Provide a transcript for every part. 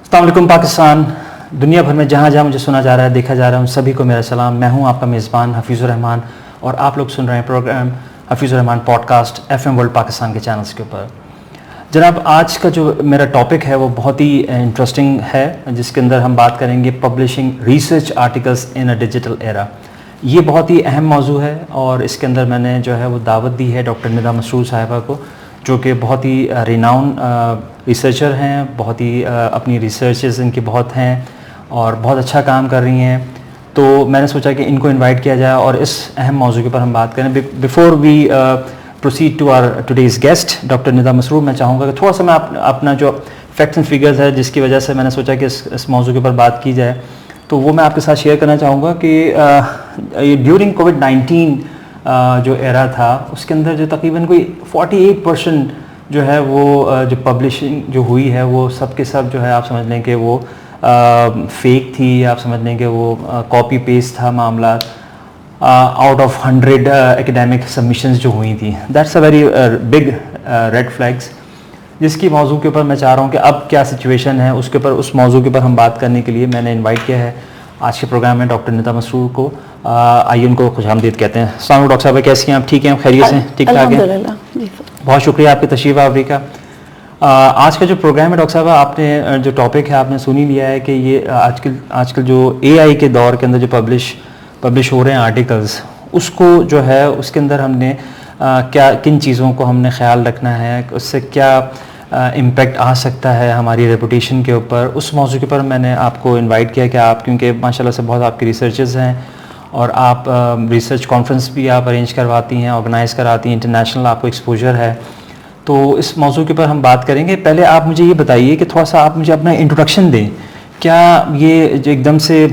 अस्सलाम वालेकुम पाकिस्तान, दुनिया भर में जहाँ जहाँ मुझे सुना जा रहा है, देखा जा रहा है, उन सभी को मेरा सलाम। मैं हूँ आपका मेज़बान हफीज़ुर रहमान और आप लोग सुन रहे हैं program Hafeezur Rahman podcast FM world Pakistan के चैनल्स के ऊपर। जनाब, आज का जो मेरा टॉपिक है वो बहुत ही इंटरेस्टिंग है, जिसके अंदर हम बात करेंगे publishing research articles in a digital era. ये बहुत ही अहम मौजू है और इसके अंदर मैंने जो है वो दावत दी है डॉक्टर निदा मसरूर साहिबा को, जो कि बहुत ही रिनाउन रिसर्चर हैं, बहुत ही अपनी रिसर्चेस इनकी बहुत हैं और बहुत अच्छा काम कर रही हैं। तो मैंने सोचा कि इनको इनवाइट किया जाए और इस अहम मौजू के ऊपर हम बात करें। Before we proceed to our today's guest doctor Nida Masroor, मैं चाहूँगा कि थोड़ा सा मैं अपना जो फैक्ट्स एंड फिगर्स है जिसकी वजह से मैंने सोचा कि इस मौजू के ऊपर बात की जाए, तो वो मैं आपके साथ शेयर करना चाहूँगा कि ड्यूरिंग कोविड-19 जो एरा था उसके अंदर जो तकरीबन कोई 48% जो है वो जो पब्लिशिंग जो हुई है वो सब के सब जो है आप समझ लें कि वो फेक थी, आप समझ लें कि वो कॉपी पेस्ट था मामला आउट ऑफ 100 एकेडमिक सबमिशंस जो हुई थी। That's a very big red flags, जिसकी मौजू के ऊपर मैं चाह रहा हूँ कि अब क्या सिचुएशन है उसके ऊपर, उस मौजू के ऊपर हम बात करने के लिए मैंने इनवाइट किया है आज के प्रोग्राम में डॉक्टर निदा मसरूर को। आइए उनको खुशामदीद कहते हैं। अस्सलाम वालेकुम डॉक्टर साहब, कैसी हैं आप? ठीक हैं, खैरियत से, ठीक ठाक हैं? बहुत शुक्रिया आपकी तशरीफ़ आवरी का। आज का जो प्रोग्राम है डॉक्टर साहब, आपने जो टॉपिक है आपने सुन ही लिया है कि ये आजकल जो AI के दौर के अंदर जो पब्लिश हो रहे हैं आर्टिकल्स, उसको जो है उसके अंदर हमने किन चीज़ों को हमने ख्याल रखना है, उससे क्या इम्पेक्ट आ सकता है हमारी रेपुटेशन के ऊपर, उस मौजू के ऊपर मैंने आपको इनवाइट किया कि आप, क्योंकि माशाल्लाह से बहुत आपके रिसर्चेस हैं और आप रिसर्च कॉन्फ्रेंस भी आप अरेंज करवाती हैं, ऑर्गेनाइज़ कराती हैं, इंटरनेशनल आपको एक्सपोजर है, तो इस मौजू के ऊपर हम बात करेंगे। पहले आप मुझे ये बताइए कि थोड़ा सा आप मुझे अपना इंट्रोडक्शन दें। क्या ये जो एकदम से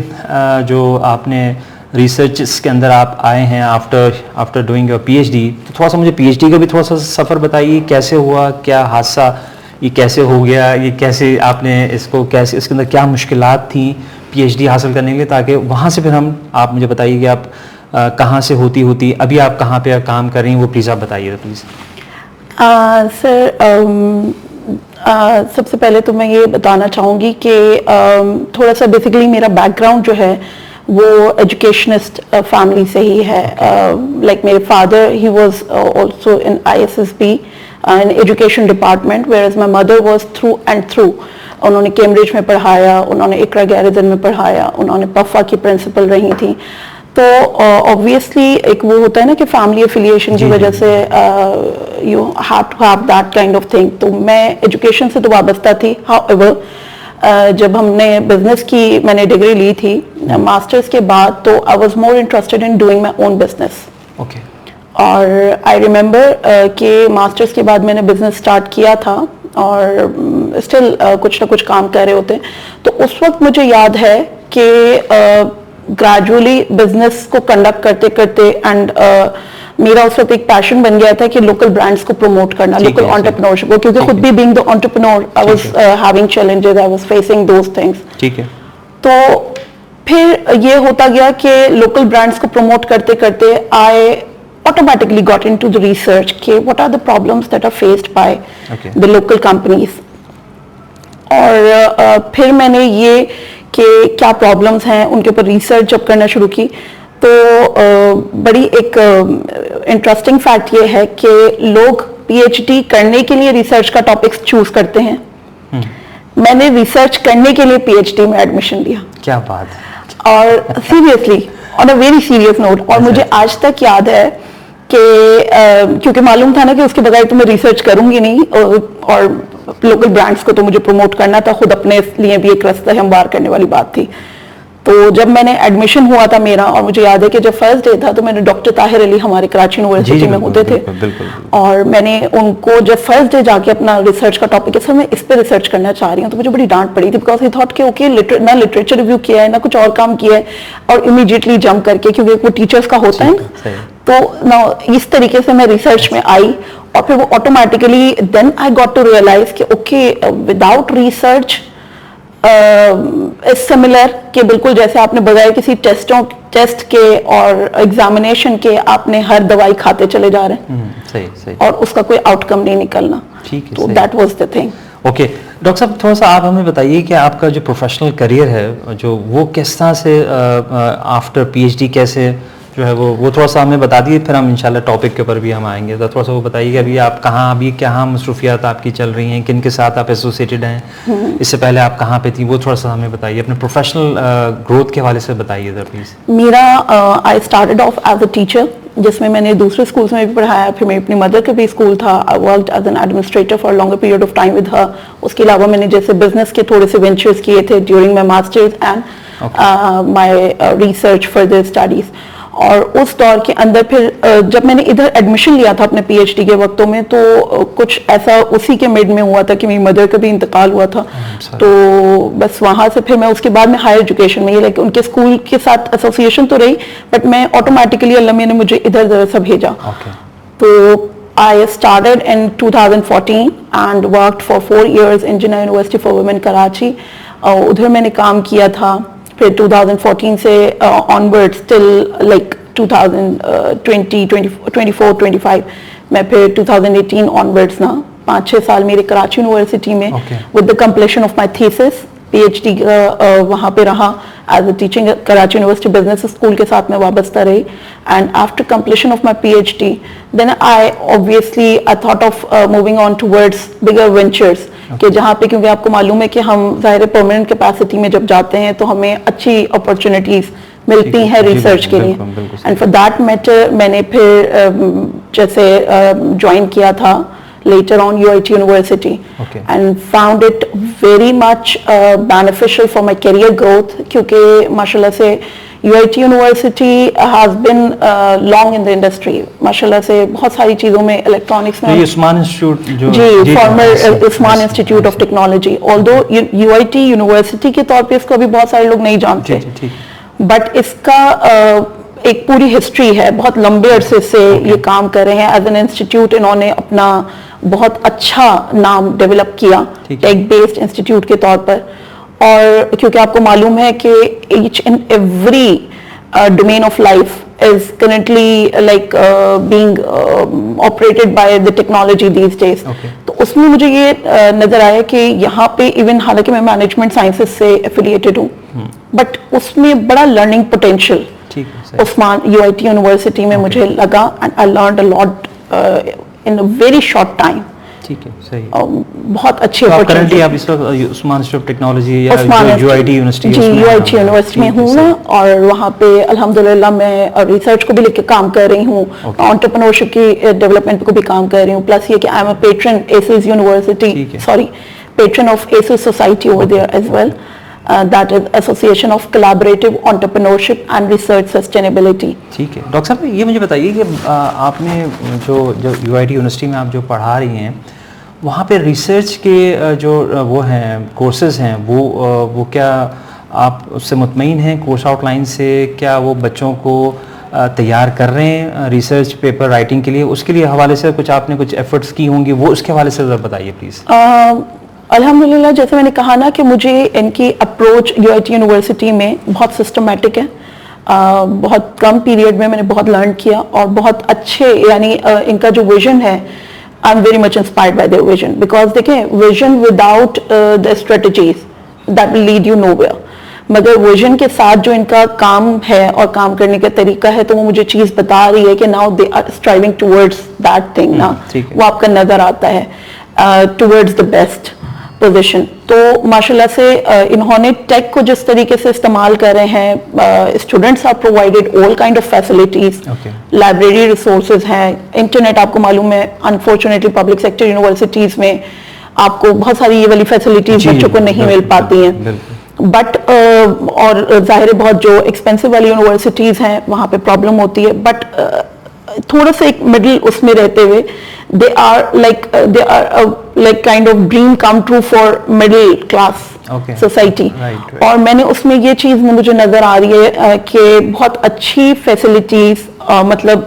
जो आपने रिसर्च के अंदर आप आए हैं आफ्टर डूइंग योर PhD, तो थोड़ा सा मुझे PhD का भी थोड़ा सा सफ़र बताइए, कैसे हुआ, क्या हादसा, ये कैसे हो गया, ये कैसे आपने इसको, कैसे इसके अंदर क्या मुश्किलात थी PhD हासिल करने के लिए, ताकि वहाँ से फिर आप मुझे बताइए कि आप कहाँ से होती अभी आप कहाँ पे काम कर रही हैं, वो प्लीज़ आप बताइए प्लीज़। सर, सबसे पहले तो मैं ये बताना चाहूँगी कि थोड़ा सा बेसिकली मेरा बैकग्राउंड जो है वो एजुकेशनिस्ट फैमिली से ही है। लाइक मेरे father, he was also in ISSB in education department, whereas my mother was through and through. उन्होंने कैम्ब्रिज में पढ़ाया, उन्होंने इकरा गैरिसन में पढ़ाया, उन्होंने पफा की प्रिंसिपल रही थी। तो ऑब्वियसली एक वो होता है ना कि फैमिली एफिलिएशन की वजह से you have to have that kind of thing. तो मैं एजुकेशन से तो वाबस्ता थी। हाउएवर जब हमने बिजनेस की मैंने डिग्री ली थी मास्टर्स के बाद, तो I was more interested in doing my own business. Okay. और आई रिमेंबर कि मास्टर्स के बाद मैंने बिजनेस स्टार्ट किया था और स्टिल कुछ ना कुछ काम कर रहे होते। तो उस वक्त मुझे याद है कि ग्रेजुअली बिजनेस को कंडक्ट करते करते एंड मेरा उस वक्त एक पैशन बन गया था कि लोकल ब्रांड्स को प्रमोट करना, लोकल एंटरप्रेन्योरशिप को, क्योंकि खुद भी being the entrepreneur I was having challenges, I was facing those things. ठीक है। तो फिर ये होता गया कि लोकल ब्रांड्स को प्रमोट करते करते आई automatically got into the research कि what are the problems that are faced by the local companies। और फिर मैंने ये कि क्या प्रॉब्लम्स हैं उनके ऊपर रिसर्च जब करना शुरू की, तो बड़ी एक इंटरेस्टिंग फैक्ट ये है कि लोग PhD करने के लिए रिसर्च का टॉपिक्स चूज करते हैं। मैंने रिसर्च करने के लिए PhD में एडमिशन लिया। क्या बात है। और seriously on a very serious note, और मुझे आज तक याद है कि क्योंकि मालूम था ना कि उसके बगैर तो मैं रिसर्च करूंगी नहीं, और लोकल ब्रांड्स को तो मुझे प्रमोट करना था, खुद अपने लिए भी एक रास्ता हमवार करने वाली बात थी। तो जब मैंने एडमिशन हुआ था मेरा, और मुझे याद है कि जब फर्स्ट डे था तो मैंने डॉक्टर ताहिर अली हमारे कराची यूनिवर्सिटी में होते थे, और मैंने उनको जब फर्स्ट डे जाके अपना रिसर्च का टॉपिक है सर मैं इस पे रिसर्च करना चाह रही हूँ, तो मुझे बड़ी डांट पड़ी थी, बिकॉज आई थॉट कि ओके ना लिटरेचर रिव्यू किया है ना कुछ और काम किया है, और इमीडिएटली जंप करके, क्योंकि वो टीचर्स का होता है ना, तो ना इस तरीके से मैं रिसर्च में आई। और फिर वो automatically then I got to realize कि ओके विदाउट रिसर्च सिमिलर कि बिल्कुल जैसे आपने बगैर किसी टेस्ट के और एग्जामिनेशन के आपने हर दवाई खाते चले जा रहे हैं, सही, और उसका कोई आउटकम नहीं निकलना। ठीक है, तो that was the thing. Okay, doctor صاحب تھوڑا سا آپ ہمیں بتائیے کہ آپ کا جو پروفیشنل کریئر ہے جو وہ کس طرح سے آفٹر پی ایچ ڈی کیسے جو ہے وہ تھوڑا سا ہمیں بتا دیے, پھر ہم انشاءاللہ ٹاپک کے اوپر بھی ہم آئیں گے. تو تھوڑا سا وہ بتائیے کہ ابھی آپ کہاں, ابھی کہاں مصروفیات آپ کی چل رہی ہیں, کن کے ساتھ آپ ایسوسیٹڈ ہیں, اس سے پہلے آپ کہاں پہ تھیں, وہ تھوڑا سا ہمیں بتائیے, اپنے پروفیشنل گروتھ کے حوالے سے بتائیے ذرا پلیز. میرا I started off as a teacher, جس میں نے دوسرے اسکولس میں بھی پڑھایا, پھر میں اپنی مدر کا بھی اسکول تھا. I worked as an administrator for longer period of time with her. اس کے علاوہ میں نے جیسے بزنس کے تھوڑے سے وینچرز کیے تھے during my masters and my research further studies. اور اس دور کے اندر پھر جب میں نے ادھر ایڈمیشن لیا تھا اپنے پی ایچ ڈی کے وقتوں میں, تو کچھ ایسا اسی کے مڈ میں ہوا تھا کہ میری مدر کا بھی انتقال ہوا تھا. تو بس وہاں سے پھر میں اس کے بعد میں ہائر ایجوکیشن میں, یہ لائک ان کے اسکول کے ساتھ ایسوسیشن تو رہی, بٹ میں آٹومیٹکلی اللہ نے مجھے ادھر ذرا سا بھیجا. تو I started in 2014 and worked for 4 years in Jinnah University for Women Karachi. ادھر میں نے کام کیا تھا. پھر 2014 سے onwards till like 2024-25 میں پھر 2018 onwards نا 5-6 سال میرے کراچی یونیورسٹی میں with the completion of my thesis P H D وہاں پہ رہا as a teaching. Karachi university business school کے ساتھ میں وابستہ رہی. And after completion of my P H D then I thought of moving on towards bigger ventures, کہ جہاں پہ کیونکہ آپ کو معلوم ہے کہ ہم ظاہر پرماننٹ کیپیسٹی میں جب جاتے ہیں تو ہمیں اچھی اپرچونیٹیز ملتی ہیں ریسرچ کے لیے. اینڈ فار دیٹ میٹر میں نے پھر جیسے جوائن کیا تھا later on UIT University and found it very much beneficial for my career growth, کیونکہ ماشاءاللہ سے UIT University has been long in the industry. ماشاءاللہ سے بہت ساری چیزوں میں الیکٹرانکس میں عثمان انسٹیٹیوٹ جو جی former Usman institute of technology, although UIT University کے طور پہ اس کو ابھی بہت سارے لوگ نہیں جانتے, بٹ اس کا ایک پوری ہسٹری ہے, بہت لمبے عرصے سے یہ کام کر رہے ہیں ایز این انسٹیٹیوٹ. انہوں نے اپنا بہت اچھا نام ڈیولپ کیا ٹیک بیسڈ انسٹیٹیوٹ کے طور پر. اور کیونکہ آپ کو معلوم ہے کہ each and every domain of life is currently like being operated by the technology these days. تو اس میں مجھے یہ نظر آیا کہ یہاں پہ ایون حالانکہ میں مینجمنٹ سائنسز سے ایفیلیٹڈ ہوں, بٹ اس میں بڑا لرننگ پوٹینشیل عثمان UIT یونیورسٹی میں مجھے لگا, and I learned a lot in a very short time. ٹھیک ہے, صحیح, بہت اچھی اپرچونٹی. آپ اس وقت عثمان انسٹیٹیوٹ آف ٹیکنالوجی یا UIT یونیورسٹی جی UIT یونیورسٹی میں ہوں نا, اور وہاں پہ الحمدللہ میں ریسرچ کو بھی لے کے کام کر رہی ہوں, انٹرپرینورشپ کی ڈیولپمنٹ کو بھی کام کر رہی ہوں, پلس یہ کہ I am a patron ASES university patron of ASES society over there as well. That is Association of Collaborative Entrepreneurship and Research Sustainability. ٹھیک ہے. ڈاکٹر صاحب یہ مجھے بتائیے کہ آپ نے جو UIT یونیورسٹی میں آپ جو پڑھا رہی ہیں وہاں پہ ریسرچ کے جو وہ ہیں کورسز ہیں وہ کیا آپ اس سے مطمئن ہیں کورس آؤٹ لائن سے؟ کیا وہ بچوں کو تیار کر رہے ہیں ریسرچ پیپر رائٹنگ کے لیے؟ اس کے لیے حوالے سے کچھ آپ نے کچھ ایفرٹس کی ہوں گی, وہ اس کے حوالے سے ذرا بتائیے پلیز. الحمدللہ جیسے میں نے کہا نا کہ مجھے ان کی اپروچ UIT یونیورسٹی میں بہت سسٹمیٹک ہے. بہت کم پیریڈ میں نے بہت لرن کیا, اور بہت اچھے یعنی ان کا جو ویژن ہے I am very much inspired by their vision, because دیکھیں vision without the strategies that will lead you nowhere, مگر ویژن کے ساتھ جو ان کا کام ہے اور کام کرنے کا طریقہ ہے تو وہ مجھے چیز بتا رہی ہے کہ now they are striving towards that thing نا, وہ آپ کا نظر آتا ہے ٹوورڈز دا بیسٹ پوزیشن. تو ماشاءاللہ سے انہوں نے ٹیک کو جس طریقے سے استعمال کر رہے ہیں, students are provided all kind of facilities, library resources ہیں, انٹرنیٹ آپ کو معلوم ہے انفارچونیٹلی پبلک سیکٹر یونیورسٹیز میں آپ کو بہت ساری یہ والی فیسلٹیز بچوں کو نہیں مل پاتی ہیں, بٹ اور ظاہر بہت جو ایکسپینسو والی یونیورسٹیز ہیں وہاں پہ پرابلم ہوتی ہے, بٹ تھوڑا سا ایک مڈل اس میں رہتے ہوئے they are like kind of dream come true for middle class society. اور میں نے اس میں یہ چیز مجھے نظر آ رہی ہے کہ بہت اچھی فیسلٹیز مطلب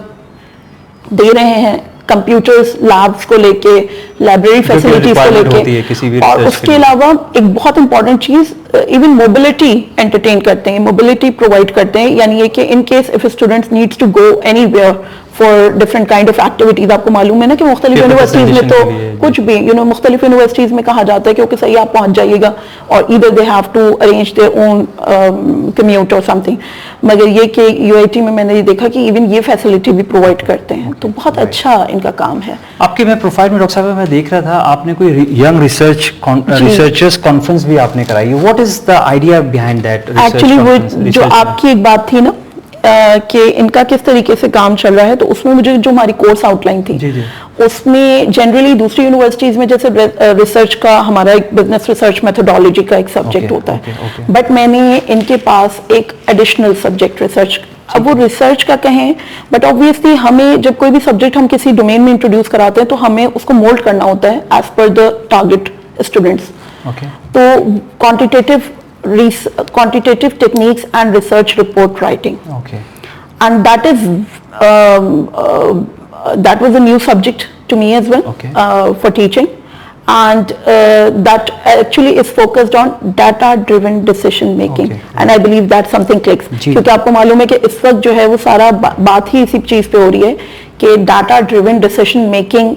دے رہے ہیں, کمپیوٹرز لیبس کو لے کے, لائبریری فیسلٹیز کو لے کے, اور اس کے علاوہ ایک بہت امپورٹنٹ چیز ایون موبلٹی انٹرٹین کرتے ہیں, موبلٹی پرووائڈ کرتے ہیں, یعنی یہ کہ in case of students needs to go anywhere for different kind of activities. आपको मालूम है ना कि मुख्तलिफ Paper यूनिवर्सिटीज में तो presentation के लिए, कुछ भी मुख्तलिफ यूनिवर्सिटीज में कहा जाता है कि ओके सही आप पहुंच जाइएगा और either they have to arrange their own commute और समथिंग. मगर ये कि यूआईटी में मैंने ये देखा कि इवन ये फैसिलिटी भी प्रोवाइड करते हैं, तो बहुत अच्छा इनका काम है. आपके मैं प्रोफाइल में डॉक्टर साहब मैं देख रहा था आपने कोई यंग रिसर्चर्स कॉन्फ्रेंस भी आपने कराई. What is the idea behind that? Actually वो जो आपकी एक बात थी ना कि इनका किस तरीके से काम चल रहा है, तो उसमें मुझे जो हमारी कोर्स आउटलाइन थी जी. उसमें जनरली दूसरी यूनिवर्सिटीज में जैसे रिसर्च का हमारा एक बिजनेस रिसर्च मेथोडोलॉजी का एक सब्जेक्ट होता है, बट मैंने इनके पास एक एडिशनल सब्जेक्ट रिसर्च. अब वो रिसर्च का कहें, बट ऑब्वियसली हमें जब कोई भी सब्जेक्ट हम किसी डोमेन में इंट्रोड्यूस कराते हैं तो हमें उसको मोल्ड करना होता है as per the target students. तो quantitative techniques and research report writing. Okay. And that was a new subject to me as well. Okay. For teaching, and that actually is focused on data driven decision making. Okay. And I believe that something clicks. क्योंकि आपको मालूम है कि इस वक्त जो है वो सारा बात ही इसी चीज पे हो रही है कि data driven decision making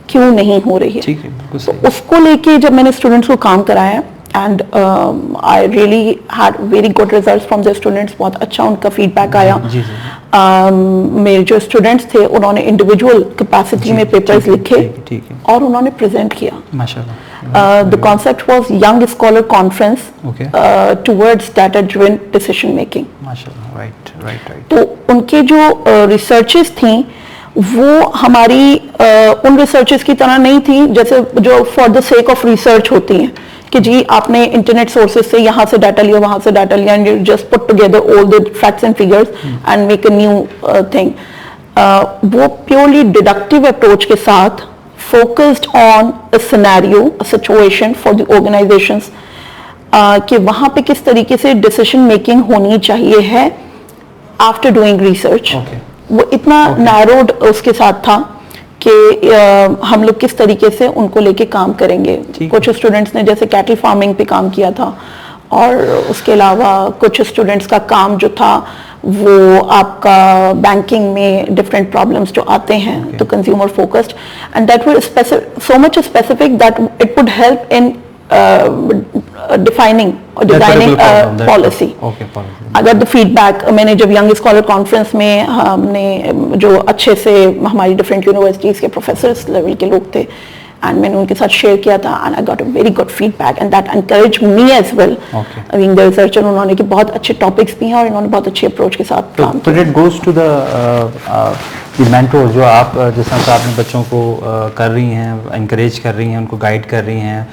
क्यों नहीं हो रही है. ठीक है, बिल्कुल सही. तो उसको लेके जब मैंने स्टूडेंट्स को काम कराया and I really had very good results from the students. बहुत अच्छा उनका फीडबैक आया. मेरे जो स्टूडेंट्स थे उन्होंने इंडिविजुअल कैपेसिटी में पेपर्स लिखे और उन्होंने प्रेजेंट किया. माशाल्लाह. The concept was Young Scholar Conference towards data driven decision making. माशाल्लाह. right. तो उनके जो रिसर्चेस थी वो हमारी उन रिसर्चेस की तरह नहीं थी जैसे जो for the sake of research होती हैं कि जी आपने इंटरनेट सोर्सेज से यहाँ से डाटा लिया वहाँ से डाटा लिया and you just put together all the facts and figures and make a new thing. वो प्योरली डिडक्टिव अप्रोच के साथ focused on a scenario, a situation for the organisations कि वहाँ पे किस तरीके से डिसीजन मेकिंग होनी चाहिए है आफ्टर डूइंग रिसर्च. वो इतना नैरोड उसके साथ था कि हम लोग किस तरीके से उनको लेके काम करेंगे. कुछ स्टूडेंट्स ने जैसे कैटल फार्मिंग पे काम किया था और उसके अलावा कुछ स्टूडेंट्स का काम जो था वो आपका बैंकिंग में डिफरेंट प्रॉब्लम्स जो आते हैं तो consumer focused and that was so much specific that it would help in defining और डिजाइनिंग पॉलिसी. अगर द फीडबैक मैंने जब यंग स्कॉलर कॉन्फ्रेंस में हमने जो अच्छे से हमारी डिफरेंट यूनिवर्सिटीज के प्रोफेसर्स लेवल के लोग थे एंड मैंने उनके साथ शेयर किया था and I got a very good feedback and that encourage me as well being the researcher. उन्होंने कि बहुत अच्छे टॉपिक्स भी हैं और इन्होंने बहुत अच्छे अप्रोच के साथ काम किया. It goes to the mentor जो आप जिस तरह से आपने बच्चों को कर रही हैं, एनकरेज कर रही हैं, उनको गाइड कर रही हैं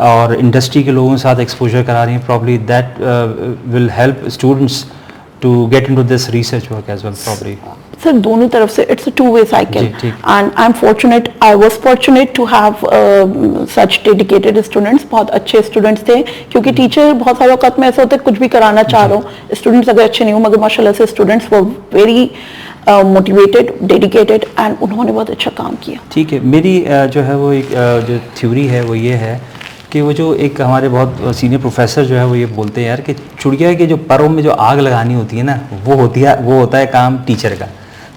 और इंडस्ट्री के लोगों के साथ एक्सपोजर करा रही हैं, probably that will help students to get into this research work as well probably. Sir दोनों तरफ से it's a two way cycle and I am fortunate, I was fortunate to have such dedicated students. बहुत अच्छे students थे क्योंकि teacher बहुत सारे वक्त में ऐसा होता है कुछ भी कराना चाह रहा हो, स्टूडेंट्स अगर अच्छे नहीं हो मगर माशाल्लाह से students were very motivated, dedicated and उन्होंने बहुत अच्छा काम किया. ठीक है. मेरी जो है वो एक जो थ्योरी है वो ये है कि वो जो एक हमारे बहुत सीनियर प्रोफेसर जो है वो ये बोलते हैं यार कि चिड़िया के जो परों में जो आग लगानी होती है ना वो होता है काम टीचर का.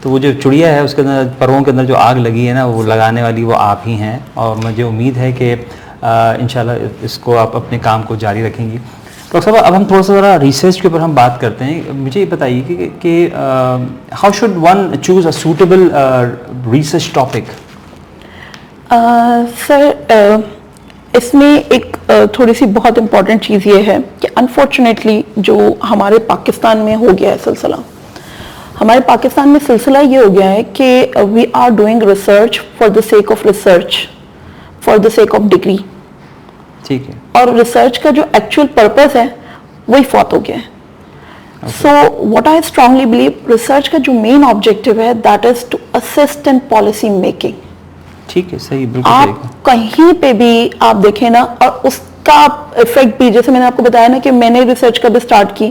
तो वो जो चिड़िया है उसके अंदर परों के अंदर जो आग लगी है ना वो लगाने वाली वो आप ही हैं और मुझे उम्मीद है कि इंशाल्लाह इसको आप अपने काम को जारी रखेंगी. डॉक्टर साहब अब हम थोड़ा सा ज़रा रिसर्च के ऊपर हम बात करते हैं. मुझे ये बताइए कि how should one choose a suitable research topic? Sir इसमें एक थोड़ी सी बहुत इम्पॉर्टेंट चीज़ ये है कि अनफॉर्चुनेटली जो हमारे पाकिस्तान में हो गया है सिलसिला, हमारे पाकिस्तान में सिलसिला ये हो गया है कि we are doing research for the sake of research, for the sake of degree. ठीक है. और रिसर्च का जो एक्चुअल पर्पस है वही फॉत हो गया है. So what I strongly believe research का जो मेन ऑब्जेक्टिव है that is to assist in policy making. ठीक है, सही, बिल्कुल. आप कहीं पे भी आप देखें ना और उसका इफेक्ट भी जैसे मैंने आपको बताया ना कि मैंने रिसर्च कब स्टार्ट की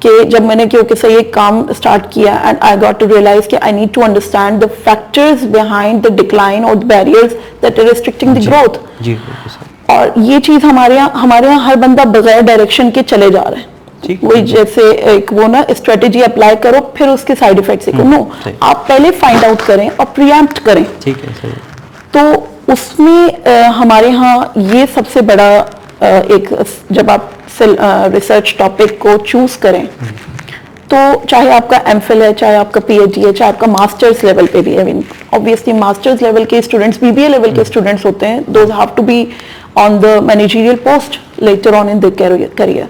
कि जब मैंने क्योंकि सही एक काम स्टार्ट किया and I got to realize कि I need to understand the factors behind the decline और the barriers that are restricting the growth. जी. और ये चीज हमारे यहाँ हर बंदा बगैर डायरेक्शन के चले जा रहा है ठीक वही जैसे एक वो ना स्ट्रेटेजी अप्लाई करो फिर उसके साइड इफेक्ट सीखो, नो आप पहले फाइंड आउट करें और प्रीएम्प्ट करें। ठीक है, सही। तो उसमें हमारे यहाँ ये सबसे बड़ा एक, जब आप रिसर्च टॉपिक को चूज करें तो चाहे आपका एमफिल है, चाहे आपका पीएचडी है, चाहे आपका मास्टर्स लेवल पे भी है, ऑब्वियसली मास्टर्स लेवल के स्टूडेंट्स, बीबीए लेवल के स्टूडेंट्स होते हैं, those have to be on the managerial post later on in the career.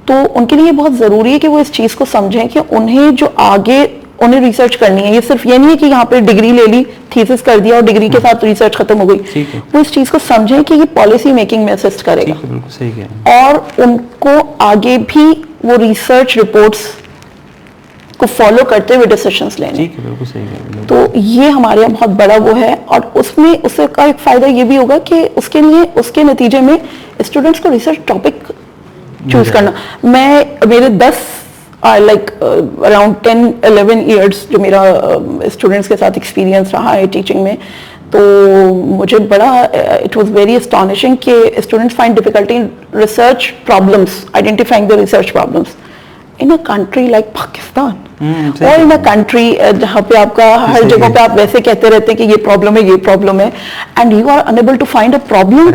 तो उनके लिए बहुत ज़रूरी है कि वो इस चीज़ को समझें कि उन्हें जो आगे उन्हें रिसर्च करनी है, ये सिर्फ ये नहीं है कि यहाँ पे डिग्री ले ली, थीसिस कर दिया और डिग्री के साथ रिसर्च खत्म हो गई। वो इस चीज़ को समझें कि ये पॉलिसी मेकिंग में असिस्ट करेगा, बिल्कुल सही है, और उनको आगे भी वो रिसर्च रिपोर्ट्स को फॉलो करते हुए डिसीजंस लेने। ठीक है, बिल्कुल सही है। तो ये हमारे यहाँ बहुत बड़ा वो है, और उसमें उससे का एक फायदा ये भी होगा कि उसके लिए, उसके नतीजे में स्टूडेंट्स को रिसर्च टॉपिक चूज करना, मेरे 10 लाइक अराउंड 10-11 ईयर्स जो मेरा स्टूडेंट्स के साथ एक्सपीरियंस रहा है टीचिंग में, तो मुझे बड़ा इट वाज वेरी एस्टॉनिशिंग कि students find difficulty in research problems, identifying the research problems in a country like Pakistan, और इन अ कंट्री जहाँ पे आपका हर जगह पे आप वैसे कहते रहते हैं कि ये प्रॉब्लम है, ये प्रॉब्लम है, and you are unable to find a problem.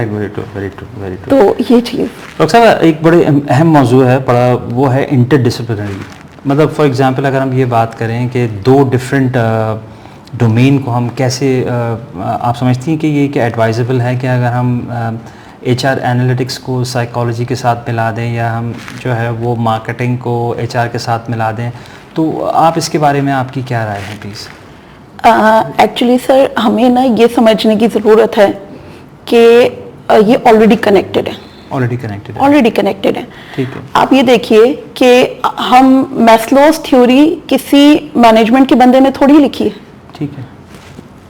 तो ये चीज़ डॉक्टर साहब एक बड़े अहम मौजू है, बड़ा वो है इंटरडिसिप्लिनरी। मतलब फॉर एग्जांपल अगर हम ये बात करें कि दो डिफरेंट डोमेन को हम कैसे आप समझती हैं कि ये क्या एडवाइजेबल है कि अगर हम HR एनालिटिक्स को साइकोलॉजी के साथ मिला दें, या हम जो है वो मार्केटिंग को HR के साथ मिला दें, तो आप इसके बारे में आपकी क्या राय है प्लीज़? एक्चुअली सर हमें ना ये समझने की ज़रूरत है कि ये ऑलरेडी कनेक्टेड है, ऑलरेडी कनेक्टेड है। ठीक है। आप ये देखिए कि हम मैस्लोस थ्योरी किसी मैनेजमेंट के बंदे ने थोड़ी लिखी है, ठीक है,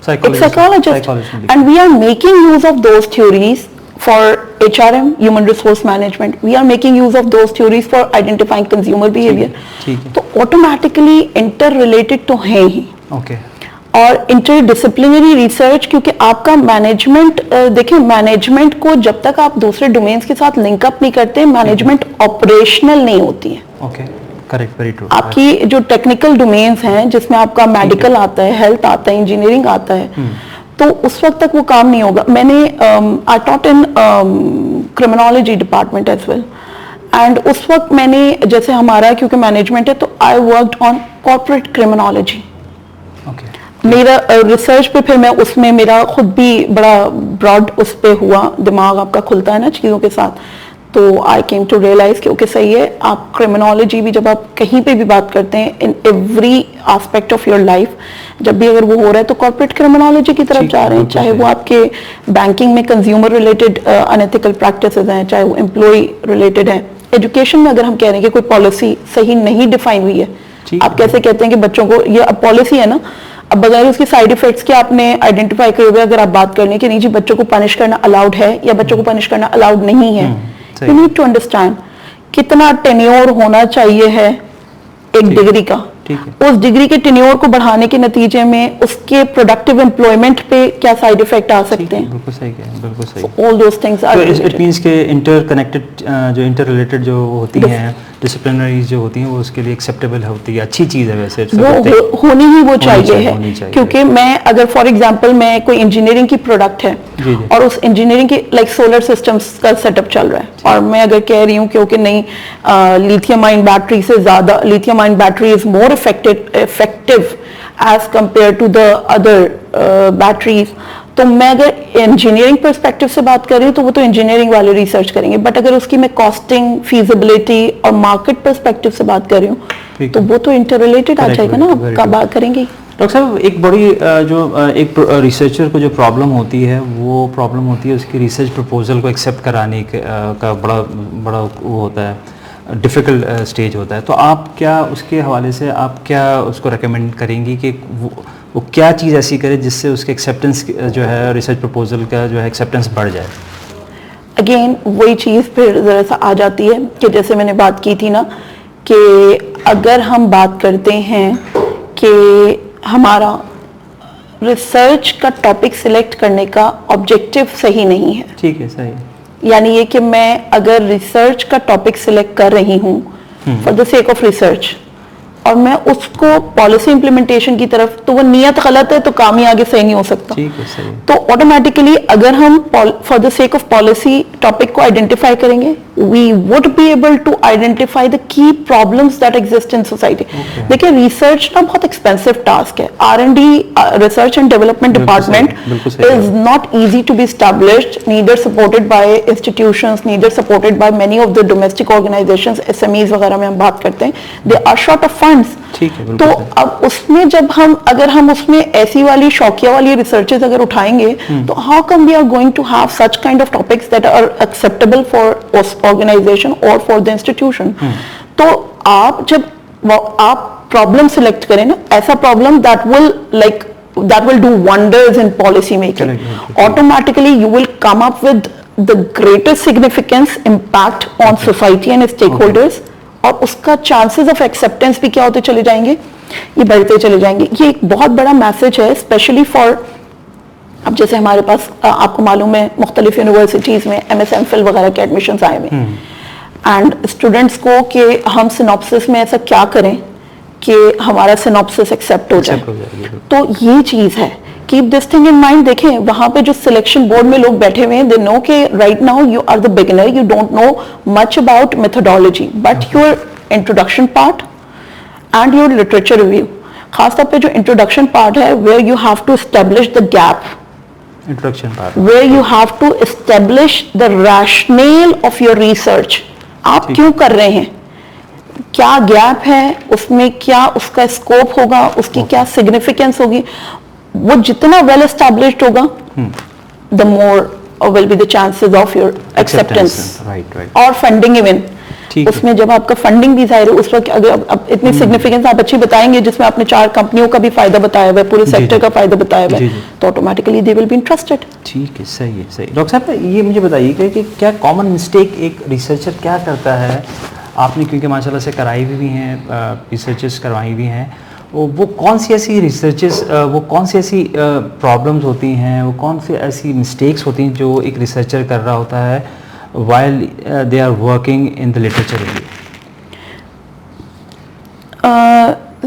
psychologist, and we are making use of those theories for HRM, human resource management. We are making use of those theories for identifying consumer behavior. तो automatically interrelated तो हैं ही। Okay. और interdisciplinary research, क्योंकि आपका मैनेजमेंट, देखिए management को जब तक आप दूसरे डोमेन्स के साथ लिंक अप नहीं करते, मैनेजमेंट ऑपरेशनल नहीं होती है। Okay. Correct, very true. आपकी जो टेक्निकल डोमेन्स हैं जिसमें आपका मेडिकल आता है, हेल्थ आता है, इंजीनियरिंग आता है, तो उस वक्त तक वो काम नहीं होगा। मैंने I taught in criminology department as well, and उस वक्त मैंने, जैसे हमारा क्योंकि मैनेजमेंट है, तो I worked on corporate criminology. मेरा रिसर्च पे फिर मैं उसमें मेरा खुद भी बड़ा ब्रॉड उस पे हुआ, दिमाग आपका खुलता है ना चीज़ों के साथ, तो आई केम टू रियलाइज कि ओके सही है, आप क्रिमिनोलॉजी भी जब आप कहीं पे भी बात करते हैं in every aspect of your life, जब भी अगर वो हो रहा है तो कॉर्पोरेट क्रिमिनोलॉजी की तरफ जा रहे हैं, चाहे वो आपके बैंकिंग में कंज्यूमर रिलेटेड अनएथिकल प्रैक्टिसेस हैं, चाहे वो एम्प्लॉय रिलेटेड है, एजुकेशन में अगर हम कह रहे हैं कि कोई पॉलिसी सही नहीं डिफाइन हुई है, आप कैसे कहते हैं कि बच्चों को, ये अब पॉलिसी है ना, अब बगैर उसकी साइड इफेक्ट्स के आपने आइडेंटिफाई किए हुए अगर आप बात कर लें कि नहीं जी बच्चों को पनिश करना अलाउड है या बच्चों को पनिश करना अलाउड नहीं है, यू नीड टू अंडरस्टैंड कितना टेन्योर होना चाहिए है एक डिग्री का, उस डिग्री के टेन्योर को बढ़ाने के नतीजे में उसके प्रोडक्टिव एम्प्लॉयमेंट पे क्या साइड इफेक्ट आ सकते हैं। बिल्कुल सही है, बिल्कुल सही। All those things are, it means के इंटरकनेक्टेड जो इंटर रिलेटेड जो होती हैं डिसिप्लिनरीज जो होती हैं वो उसके लिए एक्सेप्टेबल होती है, अच्छी चीज़ है वैसे, वो होनी ही वो चाहिए है, क्योंकि मैं अगर फॉर एग्जांपल मैं कोई इंजीनियरिंग की प्रोडक्ट है और उस इंजीनियरिंग की लाइक सोलर सिस्टम्स का सेटअप चल रहा है और मैं अगर कह रही हूँ क्योंकि नहीं लिथियम आयन बैटरी से ज़्यादा lithium ion battery is more effective as compared to the other batteries, तो मैं अगर इंजीनियरिंग पर्सपेक्टिव से बात कर रही हूँ तो वो तो इंजीनियरिंग वाले रिसर्च करेंगे, बट अगर उसकी मैं कॉस्टिंग, फीजिबिलिटी और मार्केट पर्सपेक्टिव से बात कर रही हूँ तो वो तो इंटर रिलेटेड आ जाएगा ना, आप कब बात करेंगे। डॉक्टर साहब एक बड़ी जो एक रिसर्चर को जो प्रॉब्लम होती है वो प्रॉब्लम होती है उसकी रिसर्च प्रपोजल को एक्सेप्ट कराने का बड़ा वो होता है, डिफ़िकल्ट स्टेज होता है, तो आप क्या उसके हवाले से आप क्या उसको रेकमेंड करेंगी कि वो क्या चीज़ ऐसी करे जिससे उसके एक्सेप्टेंस जो है रिसर्च प्रपोजल का जो है एक्सेप्टेंस बढ़ जाए? अगेन वही चीज़ फिर ज़रा सा आ जाती है कि जैसे मैंने बात की थी ना कि अगर हम बात करते हैं कि हमारा रिसर्च का टॉपिक सिलेक्ट करने का ऑब्जेक्टिव सही नहीं है, ठीक है, सही, यानी ये कि मैं अगर रिसर्च का टॉपिक सिलेक्ट कर रही हूँ for the sake of research और मैं उसको पॉलिसी इंप्लीमेंटेशन की तरफ, तो वो नियत गलत है तो काम ही आगे सही नहीं हो सकता. ठीक है, सही. तो ऑटोमेटिकली अगर हम for the sake of policy topic को आइडेंटिफाई करेंगे, we would be able to identify the key problems that exist in society. देखिए रिसर्च ना बहुत एक्सपेंसिव टास्क है. R&D research and development department is not easy to be established, neither supported by institutions, neither supported by many of the domestic organizations. SMEs वगैरह में हम बात करते हैं, they are short of funds. तो अब उसमें जब अगर हम उसमें ऐसी वाली शौकिया वाली रिसर्चेस अगर उठाएंगे तो how come we are going to have such kind of topics that are acceptable for organization और फॉर द इंस्टीट्यूशन. तो आप जब आप प्रॉब्लम सिलेक्ट करें ना, ऐसा problem that will do wonders in policy making, automatically you will come up with the greatest significance impact on society and stakeholders. और उसका चांसेस ऑफ एक्सेप्टेंस भी क्या होते चले जाएंगे, ये बढ़ते चले जाएंगे. ये एक बहुत बड़ा मैसेज है स्पेशली फॉर, अब जैसे हमारे पास आपको मालूम है मुख्तलिफ यूनिवर्सिटीज में MS MPhil वगैरह के एडमिशन आए हुए एंड स्टूडेंट्स को कि हम सिनॉप्सिस में ऐसा क्या करें कि हमारा सिनॉप्सिस एक्सेप्ट हो जाए. तो ये चीज है, keep this thing in mind. देखें वहां पे जो सिलेक्शन बोर्ड में लोग बैठे हुए हैं, दे नो कि right now you are the beginner, you don't know much about methodology, but your introduction part and your literature review, खासतौर पे जो इंट्रोडक्शन पार्ट है, where you have to establish the gap, introduction part, where you have to establish the rationale of your research. आप क्यों कर रहे हैं, क्या गैप है उसमें, क्या उसका स्कोप होगा, उसकी क्या सिग्निफिकेंस होगी. वो जितना वेल एस्टैब्लिश्ड होगा the more will be the chances of your acceptance और फंडिंग इवन. उसमें जब आपका फंडिंग भी जाहिर है उस वक्त, अगर अब इतनी सिग्निफिकेंस आप अच्छी बताएंगे जिसमें आपने 4 कंपनियों का भी फायदा बताया हुआ है, पूरे सेक्टर का फायदा बताया हुआ है, तो automatically they will be interested. ठीक है, सही है, सही. डॉक्टर साहब ये मुझे बताइए कि क्या कॉमन मिस्टेक एक रिसर्चर क्या करता है, आपने क्योंकि माशाल्लाह से कराई भी हैं, रिसर्चेस करवाई भी हैं, वो कौन सी ऐसी रिसर्चेस, वो कौन सी ऐसी प्रॉब्लम्स होती हैं, वो कौन सी ऐसी मिस्टेक्स होती हैं जो एक रिसर्चर कर रहा होता है while they are working in the literature review?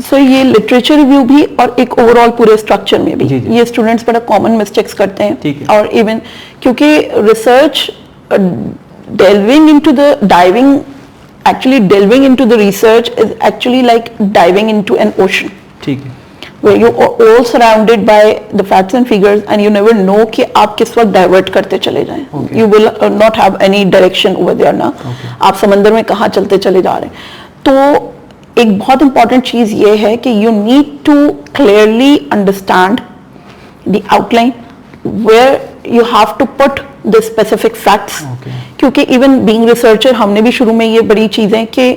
सो ये लिटरेचर रिव्यू भी और एक ओवरऑल पूरे स्ट्रक्चर में भी ये स्टूडेंट्स बड़ा कॉमन मिस्टेक्स करते हैं. और इवन क्योंकि research delving into the research is actually like diving into an ocean. ठीक है. Where you are all surrounded by the facts and figures and you never know कि आप किस वक्त divert करते चले जाएं. You will not have any direction over there ना. आप समंदर में कहाँ चलते चले जा रहे हैं. तो एक बहुत important चीज ये है कि you need to clearly understand the outline where you have to put the specific facts. क्योंकि इवन बीइंग रिसर्चर हमने भी शुरू में ये बड़ी चीजें कि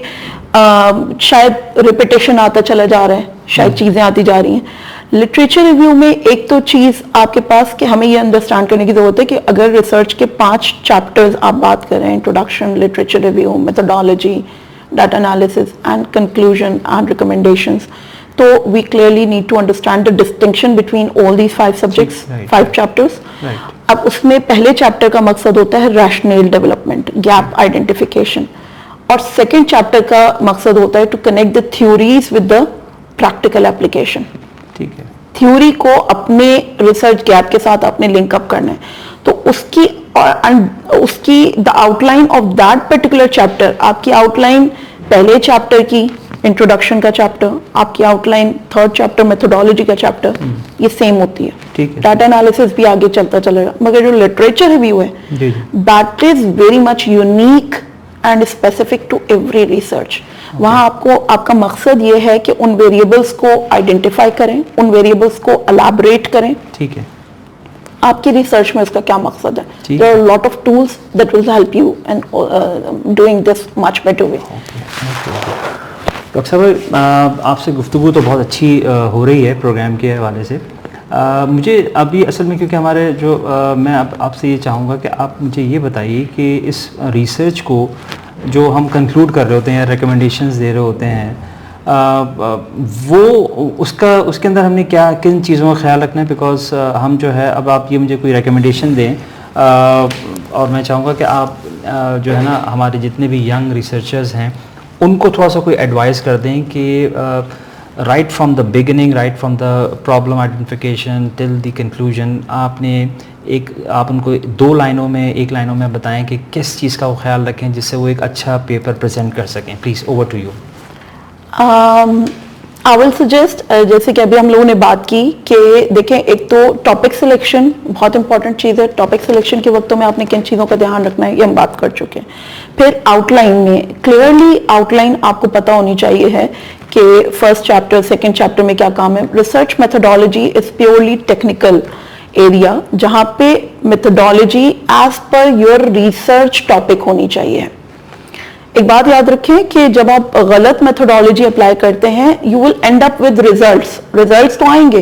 शायद रिपीटेशन आता चला जा रहा है, शायद चीजें आती जा रही हैं. लिटरेचर रिव्यू में एक तो चीज आपके पास कि हमें ये अंडरस्टैंड करने की जरूरत है कि अगर रिसर्च के 5 चैप्टर्स आप बात करें, introduction, literature review, methodology, data analysis and conclusion and recommendations, तो we clearly need to understand the distinction between all these 5 subjects, 5 chapters. अब उसमें पहले चैप्टर का मकसद होता है रैशनल डेवलपमेंट, गैप आइडेंटिफिकेशन, और सेकंड चैप्टर का मकसद होता है to connect the theories with the practical application. ठीक है. थ्योरी को अपने रिसर्च गैप के साथ अपने लिंक अप करना है. तो उसकी the outline of that particular chapter, आपकी आउटलाइन पहले चैप्टर की इंट्रोडक्शन का चैप्टर, आपकी आउटलाइन 3rd चैप्टर मेथोडोलॉजी का चैप्टर, ये सेम होती है. डाटा एनालिसिस भी आगे चलता चलेगा, मगर जो लिटरेचर रिव्यू है that is very much unique and specific to every research. वहां आपको आपका मकसद ये है कि उन वेरिएबल्स को आइडेंटिफाई करें, उन वेरिएबल्स को एलैबोरेट करें. ठीक है. आपकी रिसर्च में उसका क्या मकसद है. There are lot of tools that will help you in doing this much better way. Doctor साहब आपसे गुफ्तगू तो बहुत अच्छी हो रही है प्रोग्राम के हवाले से. मुझे अभी असल में क्योंकि हमारे जो मैं आपसे ये चाहूँगा कि आप मुझे ये बताइए कि इस रिसर्च को जो हम कंक्लूड कर रहे होते हैं, रिकमेंडेशंस दे रहे होते हैं, वो उसके अंदर हमने किन चीज़ों का ख्याल रखना है. बिकॉज हम जो है, अब आप ये मुझे कोई रिकमेंडेशन दें और मैं चाहूँगा कि आप जो है ना हमारे जितने भी यंग रिसर्चर्स हैं उनको थोड़ा सा कोई एडवाइस कर दें कि right from the beginning, right from the problem identification till the conclusion, आप उनको एक लाइनों में बताएं कि किस चीज़ का वो ख्याल रखें जिससे वो एक अच्छा पेपर प्रेजेंट कर सकें. Please over to you. I will suggest, जैसे कि अभी हम लोगों ने बात की कि देखें, एक तो टॉपिक सिलेक्शन बहुत इंपॉर्टेंट चीज़ है. टॉपिक सिलेक्शन के वक्त में आपने किन चीज़ों का ध्यान रखना है ये हम बात कर चुके हैं. फिर आउटलाइन में क्लियरली आउटलाइन आपको पता होनी चाहिए है कि फर्स्ट चैप्टर सेकंड चैप्टर में क्या काम है. Research methodology is purely technical area जहाँ पे methodology as per your research topic होनी चाहिए. एक बात याद रखें कि जब आप गलत मेथोडोलॉजी अप्लाई करते हैं you will and up with results तो आएंगे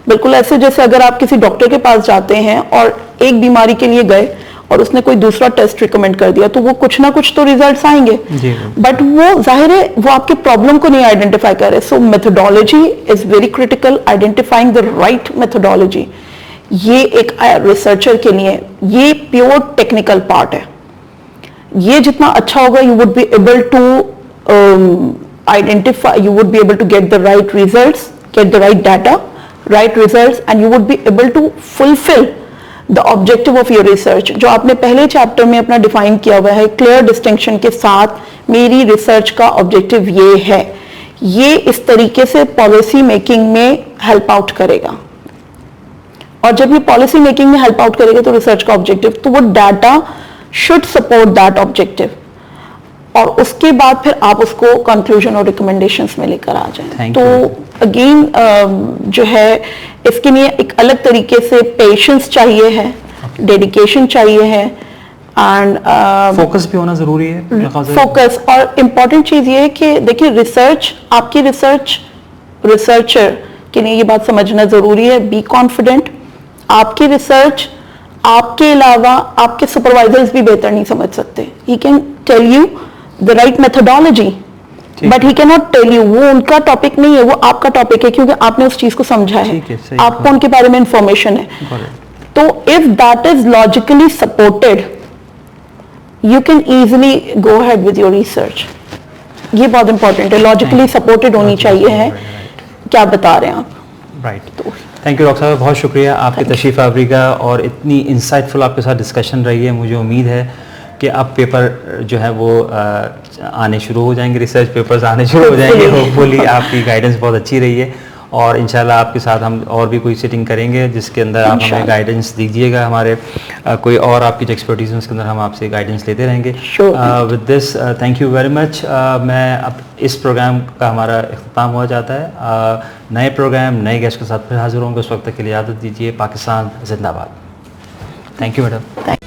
बिल्कुल ऐसे जैसे अगर आप किसी डॉक्टर के पास जाते हैं और एक बीमारी के लिए गए और उसने कोई दूसरा टेस्ट रिकमेंड कर दिया तो वो कुछ ना कुछ तो रिजल्ट्स आएंगे, बट वो जाहिर है वो आपके प्रॉब्लम को नहीं आइडेंटिफाई कर रहे. So methodology is very critical. Identifying the right methodology ये एक रिसर्चर के लिए ये प्योर टेक्निकल पार्ट है. ये जितना अच्छा होगा you would be able to identify, you would be able to get the right results, get the right data, right results, and you would be able to fulfil the objective of your research. जो आपने पहले chapter में अपना define किया हुआ है clear distinction के साथ, मेरी रिसर्च का ऑब्जेक्टिव ये है, ये इस तरीके से पॉलिसी मेकिंग में हेल्प आउट करेगा. और जब ये पॉलिसी मेकिंग में हेल्प आउट करेगा तो रिसर्च का ऑब्जेक्टिव, तो वो data should support that objective. और उसके बाद फिर आप उसको कंक्लूजन और रिकमेंडेशंस में लेकर आ जाएं. तो अगेन जो है इसके लिए एक अलग तरीके से पेशेंस चाहिए है, डेडिकेशन चाहिए है, एंड फोकस भी होना जरूरी है. फोकस. और इम्पॉर्टेंट चीज ये है कि देखिए आपकी रिसर्चर के लिए ये बात समझना जरूरी है. Be confident. आपकी रिसर्च आपके अलावा आपके सुपरवाइजर्स भी बेहतर नहीं समझ सकते. He can tell you the right methodology but he can not tell you, वो उनका टॉपिक नहीं है, वो आपका टॉपिक है क्योंकि आपने उस चीज को समझा है, आपको उनके बारे में इंफॉर्मेशन है. तो if that is logically supported you can easily go ahead with your research. ये बहुत इंपॉर्टेंट है, लॉजिकली सपोर्टेड होनी चाहिए है क्या बता रहे हैं आप. राइट. थैंक यू डॉक्टर साहब, बहुत शुक्रिया आपकी तशरीफ़ आवरी का और इतनी इंसाइटफुल आपके साथ डिस्कशन रही है. मुझे उम्मीद है कि अब पेपर जो है वो आने शुरू हो जाएंगे, रिसर्च पेपर्स आने शुरू हो जाएंगे. होपफुली आपकी गाइडेंस बहुत अच्छी रही है और इंशाल्लाह आपके साथ हम और भी कोई सिटिंग करेंगे जिसके अंदर आप हमें गाइडेंस दीजिएगा. हमारे कोई और आपकी जो एक्सपर्टीज है उसके अंदर हम आपसे गाइडेंस लेते रहेंगे. With this thank you very much. मैं अब इस प्रोग्राम का हमारा इख्तिताम हुआ जाता है. नए प्रोग्राम नए गेस्ट के साथ फिर हाजिर होंगे. उस वक्त के लिए इजाज़त दीजिए. पाकिस्तान जिंदाबाद. Thank you madam.